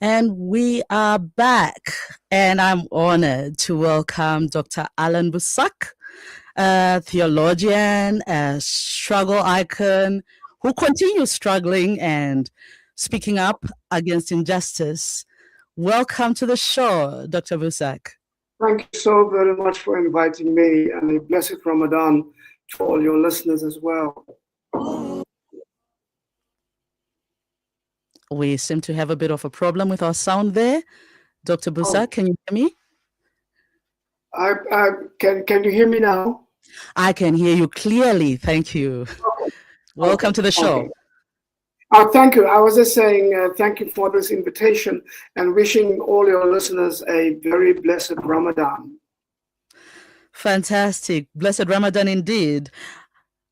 And we are back, and I'm honored to welcome Dr. Allan Boesak, a theologian, a struggle icon who continues struggling and speaking up against injustice. Welcome to the show, Dr. Boesak. Thank you so very much for inviting me, and a blessed Ramadan to all your listeners as well. We seem to have a bit of a problem with our sound there. Dr. Boesak, Oh, can you hear me? can you hear me now? I can hear you clearly. Thank you. Welcome Okay, to the okay. show. Thank you. I was just saying thank you for this invitation and wishing all your listeners a very blessed Ramadan. Fantastic. Blessed Ramadan indeed.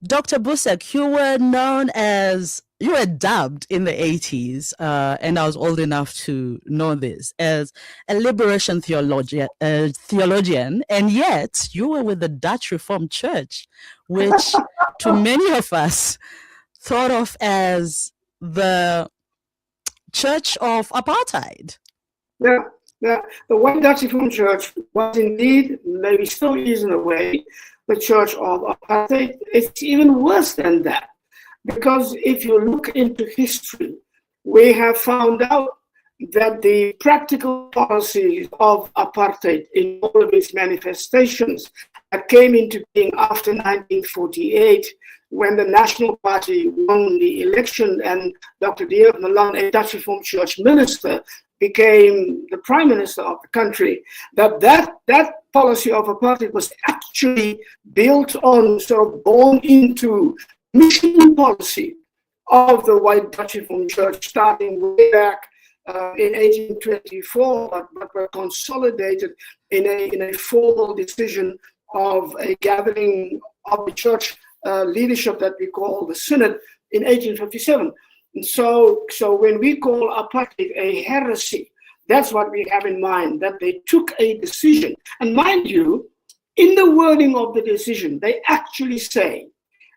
Dr. Boesak, you were dubbed in the 80s, and I was old enough to know this, as a liberation theologian, and yet you were with the Dutch Reformed Church, which to many of us thought of as the church of apartheid. Yeah, yeah. The White Dutch Reformed Church was indeed, maybe still is in a way, the church of apartheid. It's even worse than that. Because if you look into history, we have found out that the practical policies of apartheid in all of its manifestations that came into being after 1948, when the National Party won the election and Dr. Dirk Malan, a Dutch Reformed Church minister, became the prime minister of the country, that policy of apartheid was actually built on, so born into mission policy of the White Dutch Reformed Church, starting way back in 1824, but were consolidated in a formal decision of a gathering of the church leadership that we call the Synod in 1857. And so when we call apartheid a heresy, that's what we have in mind, that they took a decision. And mind you, in the wording of the decision, they actually say,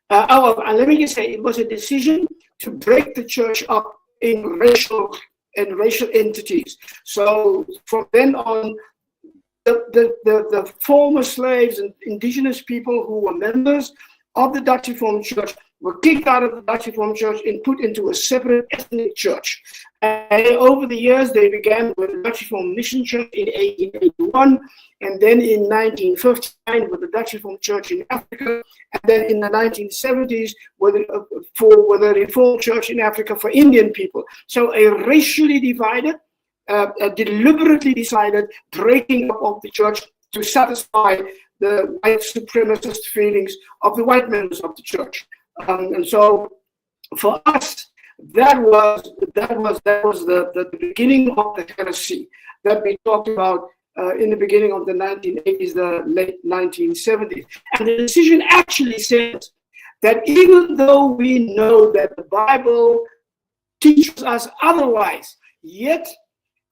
and let me just say, it was a decision to break the church up in racial entities. So from then on, the former slaves and indigenous people who were members of the Dutch Reformed Church were kicked out of the Dutch Reformed Church and put into a separate ethnic church. And over the years, they began with the Dutch Reformed Mission Church in 1881, and then in 1959 with the Dutch Reformed Church in Africa, and then in the 1970s with the Reformed Church in Africa for Indian people. So a racially divided, deliberately decided breaking up of the church to satisfy the white supremacist feelings of the white members of the church. And so for us, that was the beginning of the heresy that we talked about in the beginning of the 1980s, the late 1970s. And the decision actually says that even though we know that the Bible teaches us otherwise, yet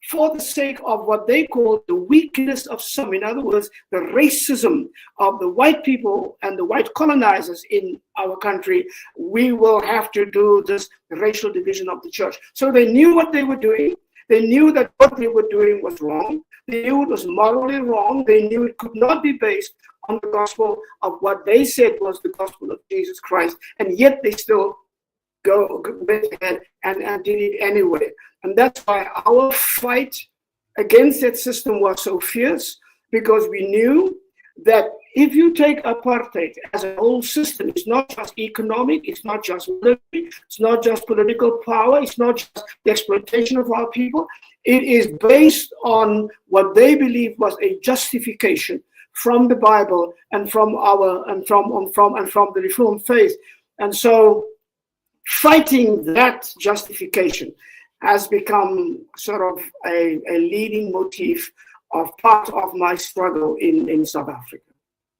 for the sake of what they call the weakness of some, in other words, the racism of the white people and the white colonizers in our country, we will have to do this racial division of the church. So they knew what they were doing. They knew that what they were doing was wrong. They knew it was morally wrong. They knew it could not be based on the gospel of what they said was the gospel of Jesus Christ. And yet they still went ahead and did it anyway. And that's why our fight against that system was so fierce, because we knew that if you take apartheid as a whole system, it's not just economic, it's not just military, it's not just political power, it's not just the exploitation of our people. It is based on what they believe was a justification from the Bible and from the Reformed faith. And so fighting that justification has become sort of a leading motif of part of my struggle in South Africa.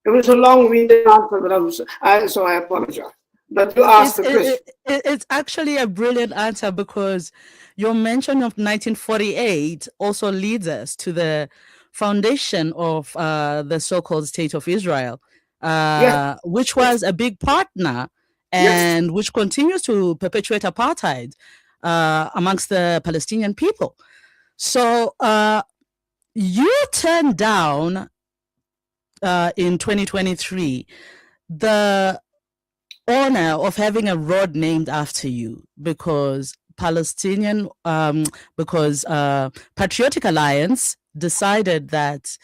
It was a long-winded answer, but so I apologize. But you asked the question. It's actually a brilliant answer, because your mention of 1948 also leads us to the foundation of the so-called State of Israel, Yes, which yes, was a big partner yes, and which continues to perpetuate apartheid amongst the Palestinian people. So you turned down in 2023 the honor of having a road named after you because Patriotic Alliance decided that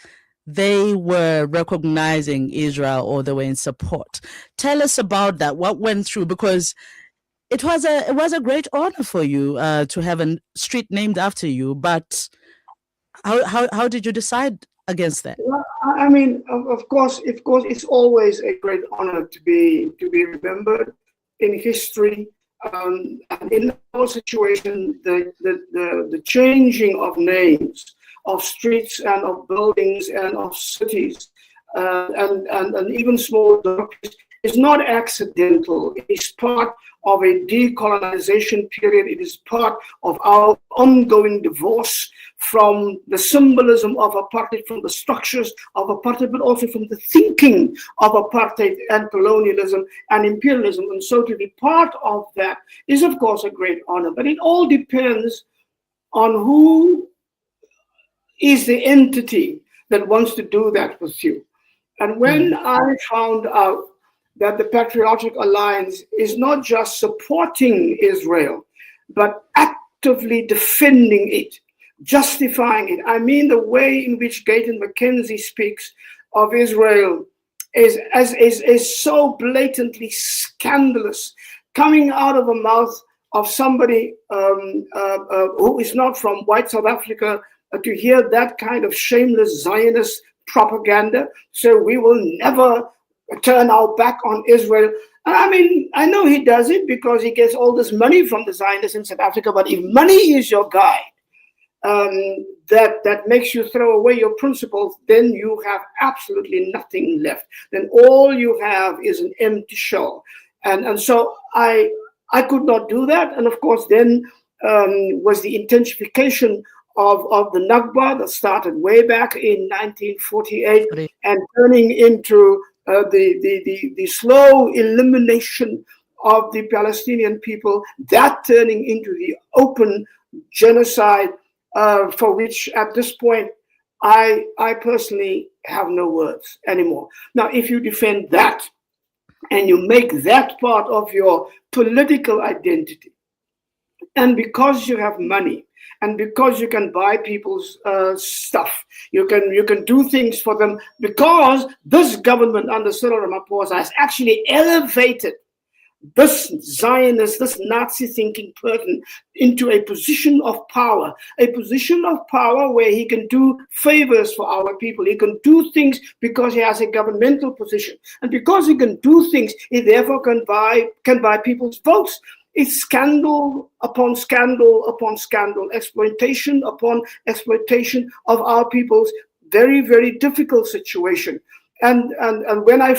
they were recognizing Israel or they were in support. Tell us about that. What went through? Because it was a great honor for you to have a street named after you. But how did you decide against that? Well, I mean, of course, it's always a great honor to be remembered in history. And in our situation, the changing of names of streets and of buildings and of cities and even small doctors is not accidental. It is part of a decolonization period. It is part of our ongoing divorce from the symbolism of apartheid, from the structures of apartheid, but also from the thinking of apartheid and colonialism and imperialism. And so to be part of that is, of course, a great honor. But it all depends on who is the entity that wants to do that with you. And when I found out that the Patriotic Alliance is not just supporting Israel, but actively defending it, justifying it. I mean, the way in which Gayton McKenzie speaks of Israel is so blatantly scandalous, coming out of the mouth of somebody who is not from white South Africa, to hear that kind of shameless Zionist propaganda. So we will never turn our back on Israel. I mean, I know he does it because he gets all this money from the Zionists in South Africa, but if money is your guide, that makes you throw away your principles, then you have absolutely nothing left. Then all you have is an empty shell. And so I could not do that. And of course, then was the intensification of the Nakba that started way back in 1948 and turning into the slow elimination of the Palestinian people, that turning into the open genocide for which at this point I personally have no words anymore. Now, if you defend that and you make that part of your political identity, and because you have money, and because you can buy people's stuff, you can do things for them, because this government under Cyril Ramaphosa has actually elevated this Zionist, this Nazi thinking person into a position of power where he can do favors for our people. He can do things because he has a governmental position. And because he can do things, he therefore can buy people's votes. It's scandal upon scandal upon scandal, exploitation upon exploitation of our people's very, very difficult situation. And when I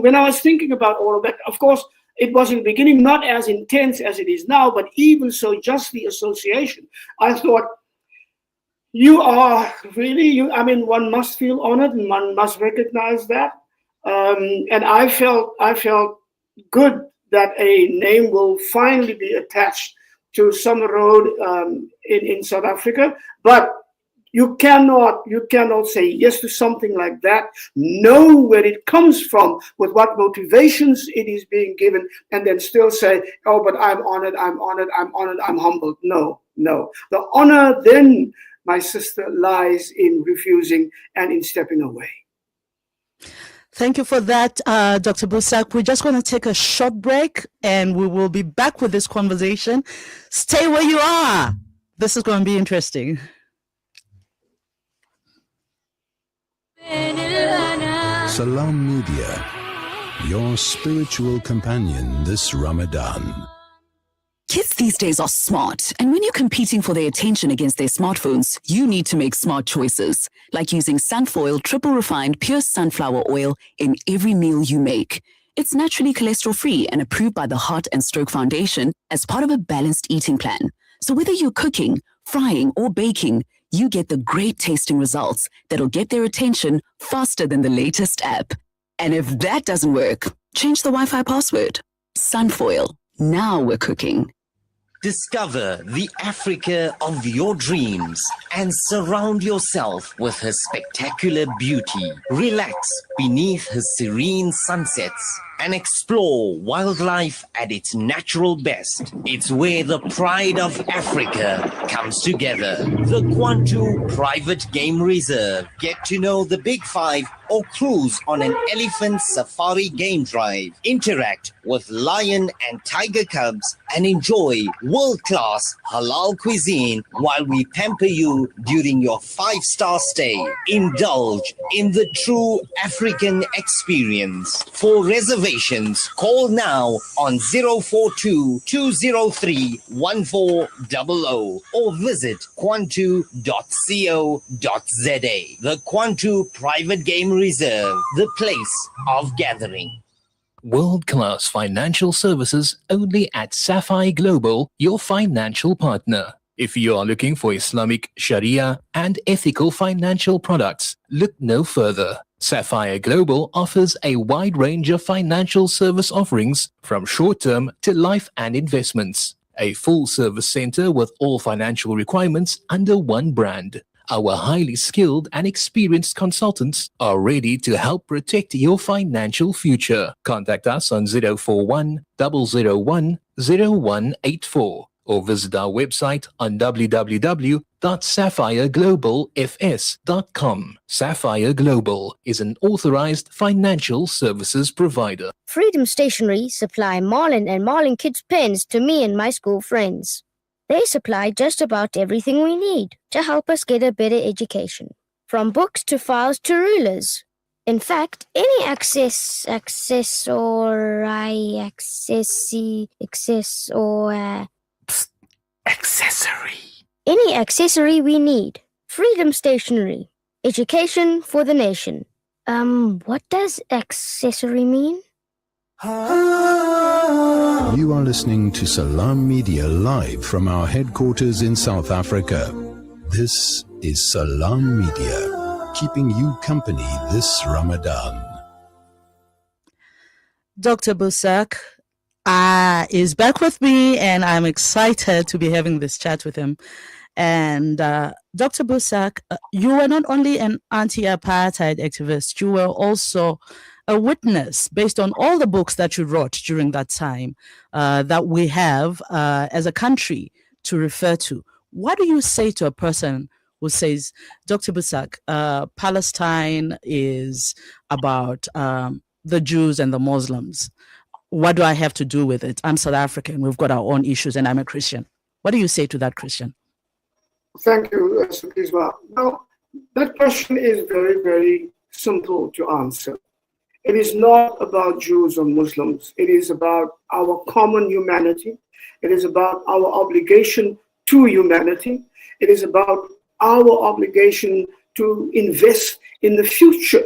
when I was thinking about all of that, of course, it was in the beginning not as intense as it is now, but even so, just the association, I thought, you are really, one must feel honored and one must recognize that. And I felt good that a name will finally be attached to some road in South Africa. But you cannot say yes to something like that, know where it comes from, with what motivations it is being given, and then still say, oh, but I'm honored, I'm humbled. No. The honor then, my sister, lies in refusing and in stepping away. Thank you for that, Dr. Boesak. We're just going to take a short break and we will be back with this conversation. Stay where you are. This is going to be interesting. Salam Media, your spiritual companion this Ramadan. Kids these days are smart, and when you're competing for their attention against their smartphones, you need to make smart choices, like using Sunfoil triple refined pure sunflower oil in every meal you make. It's naturally cholesterol-free and approved by the Heart and Stroke Foundation as part of a balanced eating plan. So whether you're cooking, frying, or baking, you get the great tasting results that'll get their attention faster than the latest app. And if that doesn't work, change the Wi-Fi password. Sunfoil. Now we're cooking. Discover the Africa of your dreams and surround yourself with her spectacular beauty. Relax beneath her serene sunsets and explore wildlife at its natural best. It's where the pride of Africa comes together. The Kwantu Private Game Reserve. Get to know the Big Five or cruise on an elephant safari game drive. Interact with lion and tiger cubs and enjoy world-class halal cuisine while we pamper you during your 5-star stay. Indulge in the true African experience. For reservations, call now on 042-203-1400 or visit kwantu.co.za. The Kwantu Private Game Reserve, the place of gathering. World-class financial services only at Sapphire Global, your financial partner. If you are looking for Islamic, Sharia, and ethical financial products, look no further. Sapphire Global offers a wide range of financial service offerings from short-term to life and investments. A full-service center with all financial requirements under one brand. Our highly skilled and experienced consultants are ready to help protect your financial future. Contact us on 041 001 0184 or visit our website on www.sapphireglobalfs.com. Sapphire Global is an authorized financial services provider. Freedom Stationery supply Marlin and Marlin Kids pens to me and my school friends. They supply just about everything we need to help us get a better education, from books to files to rulers. In fact, any any accessory we need. Freedom Stationery. Education for the nation. What does accessory mean? You are listening to Salam Media live from our headquarters in South Africa. This is Salam Media, keeping you company this Ramadan. Dr. Boesak is back with me, and I'm excited to be having this chat with him. And Dr. Boesak, you were not only an anti-apartheid activist, you were also a witness based on all the books that you wrote during that time that we have as a country to refer to. What do you say to a person who says, Dr. Boesak, Palestine is about the Jews and the Muslims? What do I have to do with it? I'm South African. We've got our own issues, and I'm a Christian. What do you say to that Christian? Thank you, Sukizwa. Now, that question is very, very simple to answer. It is not about Jews or Muslims. It is about our common humanity. It is about our obligation to humanity. It is about our obligation to invest in the future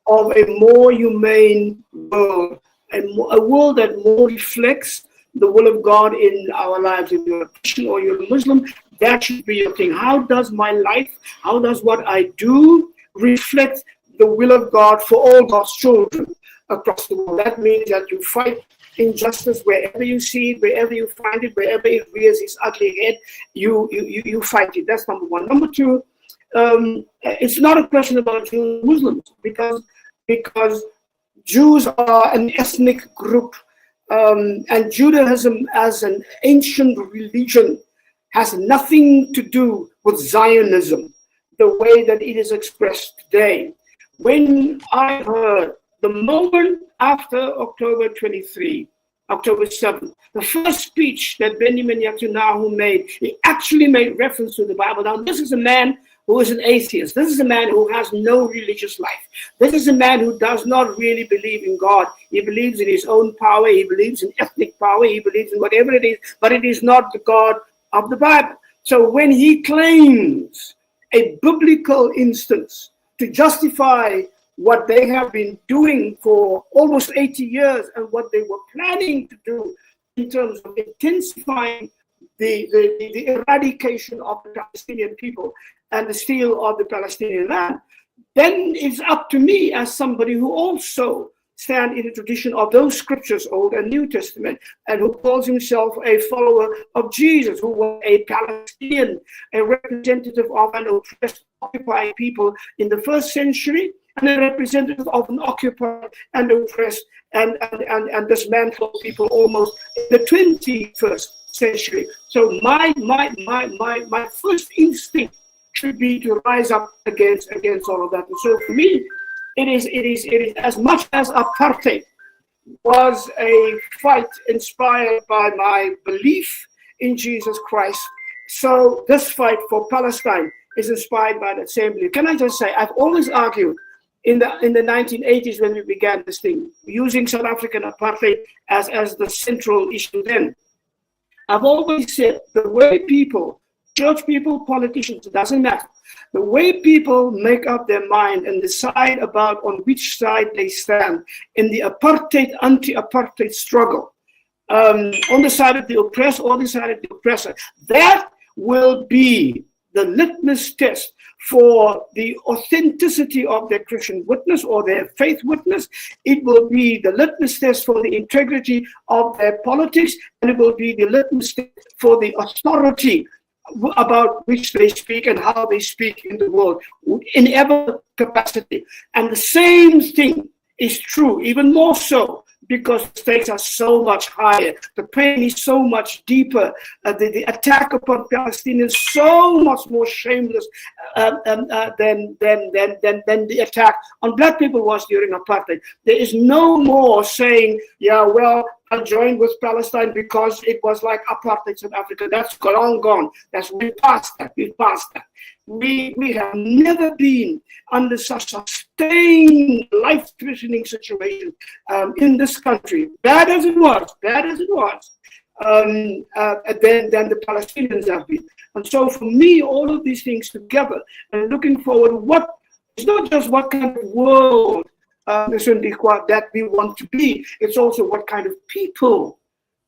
of a more humane world, a world that more reflects the will of God in our lives. If you're a Christian or you're a Muslim, that should be your thing. How does my life, how does what I do reflect the will of God for all God's children across the world? That means that you fight injustice wherever you see it, wherever you find it, wherever it rears its ugly head, you fight it. That's number one. Number two, it's not a question about Jews and Muslims, because Jews are an ethnic group, and Judaism as an ancient religion has nothing to do with Zionism, the way that it is expressed today. When I heard the moment after October 23, October 7th, the first speech that Benjamin Netanyahu made, he actually made reference to the Bible. Now, this is a man who is an atheist. This is a man who has no religious life. This is a man who does not really believe in God. He believes in his own power. He believes in ethnic power. He believes in whatever it is, but it is not the God of the Bible. So when he claims a biblical instance to justify what they have been doing for almost 80 years and what they were planning to do in terms of intensifying the eradication of the Palestinian people and the steal of the Palestinian land, then it's up to me as somebody who also stand in the tradition of those scriptures, Old and New Testament, and who calls himself a follower of Jesus, who was a Palestinian, a representative of an oppressed, occupied people in the first century, and a representative of an occupied and oppressed and dismantled people almost in the 21st century. So my first instinct should be to rise up against all of that. And so for me, it is as much as apartheid was a fight inspired by my belief in Jesus Christ, so this fight for Palestine is inspired by that same belief. Can I just say, I've always argued in the 1980s when we began this thing, using South African apartheid as the central issue then. I've always said the way people, church people, politicians, it doesn't matter. The way people make up their mind and decide about on which side they stand in the apartheid, anti-apartheid struggle, on the side of the oppressed or the side of the oppressor, that will be the litmus test for the authenticity of their Christian witness or their faith witness. It will be the litmus test for the integrity of their politics, and it will be the litmus test for the authority about which they speak and how they speak in the world in every capacity. And the same thing is true, even more so, because the stakes are so much higher. The pain is so much deeper. The attack upon Palestinians is so much more shameless than the attack on black people was during apartheid. There is no more saying, yeah, well, I joined with Palestine because it was like apartheid South Africa. That's long gone. We passed that. We have never been under such a sustained, life-threatening situation in this country, bad as it was, than the Palestinians have been. And so for me, all of these things together, and looking forward, it's not just what kind of world that we want to be, it's also what kind of people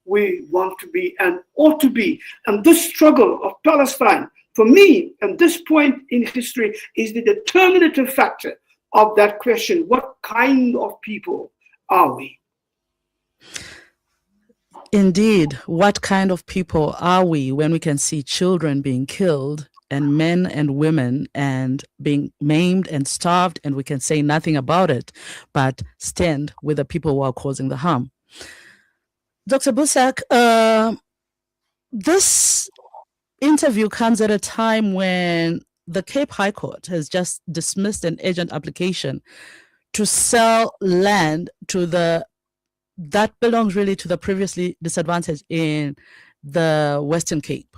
we want to be and ought to be. And this struggle of Palestine, for me, at this point in history, is the determinative factor of that question. What kind of people are we? Indeed, what kind of people are we when we can see children being killed and men and women and being maimed and starved, and we can say nothing about it, but stand with the people who are causing the harm? Dr. Boesak, this interview comes at a time when the Cape High Court has just dismissed an urgent application to sell land to that belongs really to the previously disadvantaged in the Western Cape.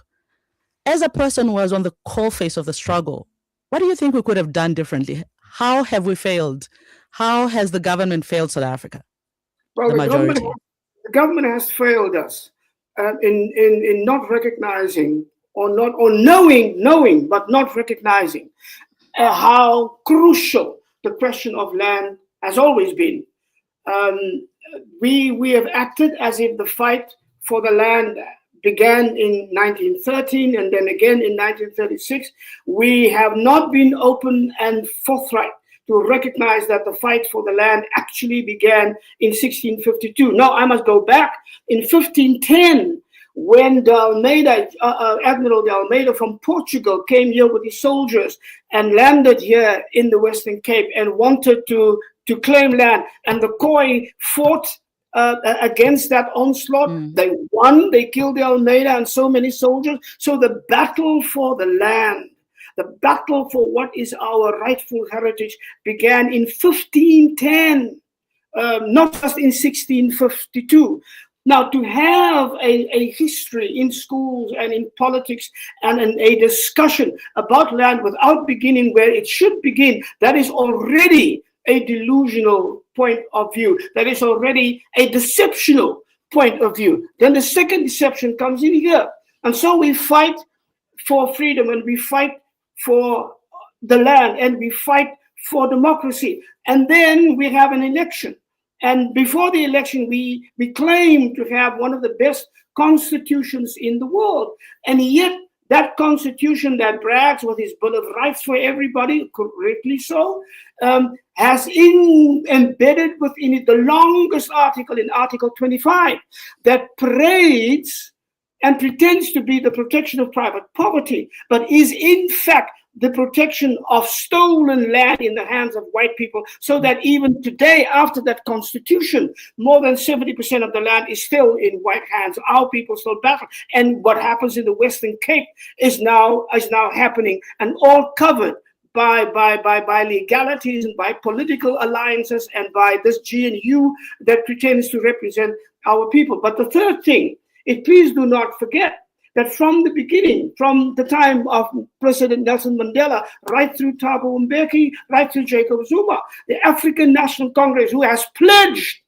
As a person who was on the coalface of the struggle, what do you think we could have done differently? How have we failed? How has the government failed South Africa? Well, the majority. The government has failed us in not recognizing or knowing, but not recognizing how crucial the question of land has always been. We have acted as if the fight for the land began in 1913 and then again in 1936. We have not been open and forthright to recognize that the fight for the land actually began in 1652. Now, I must go back. In 1510, when Admiral de Almeida from Portugal came here with his soldiers and landed here in the Western Cape and wanted to claim land, and the Khoi fought against that onslaught. They won, they killed the Almeida and so many soldiers. So the battle for the land, the battle for what is our rightful heritage began in 1510, not just in 1652. Now, to have a history in schools and in politics and a discussion about land without beginning where it should begin, that is already a delusional point of view. That is already a deceptional point of view. Then the second deception comes in here. And so we fight for freedom, and we fight for the land, and we fight for democracy. And then we have an election. And before the election, we claim to have one of the best constitutions in the world. And yet That constitution that brags with his Bill of Rights for everybody, correctly so, has embedded within it the longest article in Article 25 that parades and pretends to be the protection of private property, but is in fact the protection of stolen land in the hands of white people, so that even today, after that constitution, more than 70% of the land is still in white hands. Our people still battle. And what happens in the Western Cape is now happening, and all covered by legalities and by political alliances and by this GNU that pretends to represent our people. But the third thing, please do not forget that from the beginning, from the time of President Nelson Mandela, right through Thabo Mbeki, right through Jacob Zuma, the African National Congress, who has pledged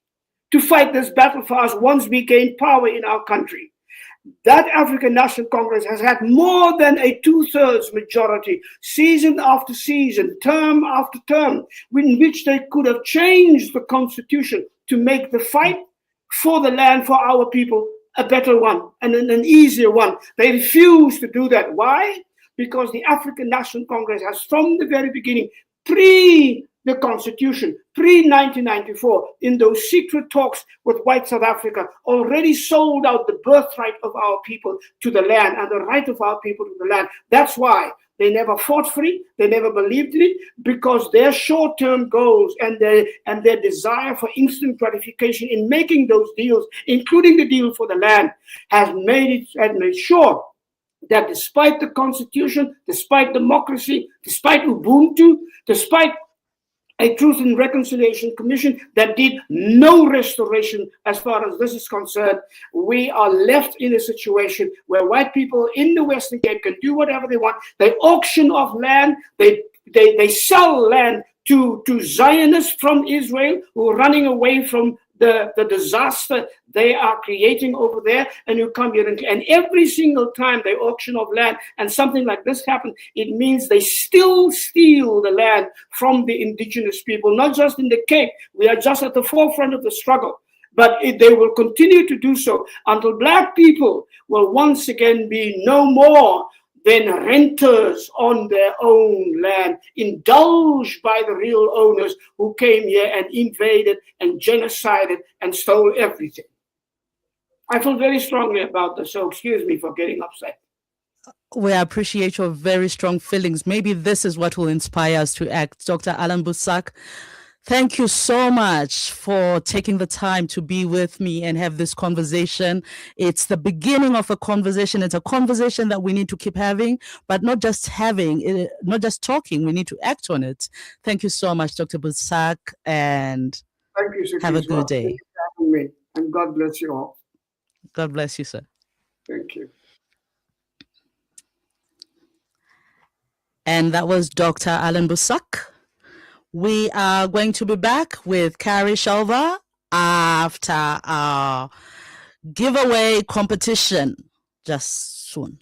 to fight this battle for us once we gain power in our country, that African National Congress has had more than a 2/3 majority, season after season, term after term, in which they could have changed the constitution to make the fight for the land, for our people, a better one and an easier one. They refuse to do that. Why? Because the African National Congress has, from the very beginning, pre the Constitution, pre-1994, in those secret talks with white South Africa, already sold out the birthright of our people to the land and the right of our people to the land. That's why they never fought for it. They never believed in it, because their short-term goals and their desire for instant gratification in making those deals, including the deal for the land, has made sure that despite the Constitution, despite democracy, despite Ubuntu, despite a Truth and Reconciliation Commission that did no restoration as far as this is concerned, we are left in a situation where white people in the Western Cape can do whatever they want. They auction off land, they sell land to Zionists from Israel who are running away from the disaster they are creating over there, and you come here and every single time they auction off land and something like this happens, it means they still steal the land from the indigenous people, not just in the Cape. We are just at the forefront of the struggle, but they will continue to do so until black people will once again be no more than renters on their own land, indulged by the real owners who came here and invaded and genocided and stole everything. I feel very strongly about this, so excuse me for getting upset. We appreciate your very strong feelings. Maybe this is what will inspire us to act. Dr. Allan Boesak, thank you so much for taking the time to be with me and have this conversation. It's the beginning of a conversation. It's a conversation that we need to keep having, but not just having, not just talking. We need to act on it. Thank you so much, Dr. Boesak, and thank you, have a good day. Thank you for having me, and God bless you all. God bless you, sir. Thank you. And that was Dr. Allan Boesak. We are going to be back with Carrie Shelva after our giveaway competition just soon.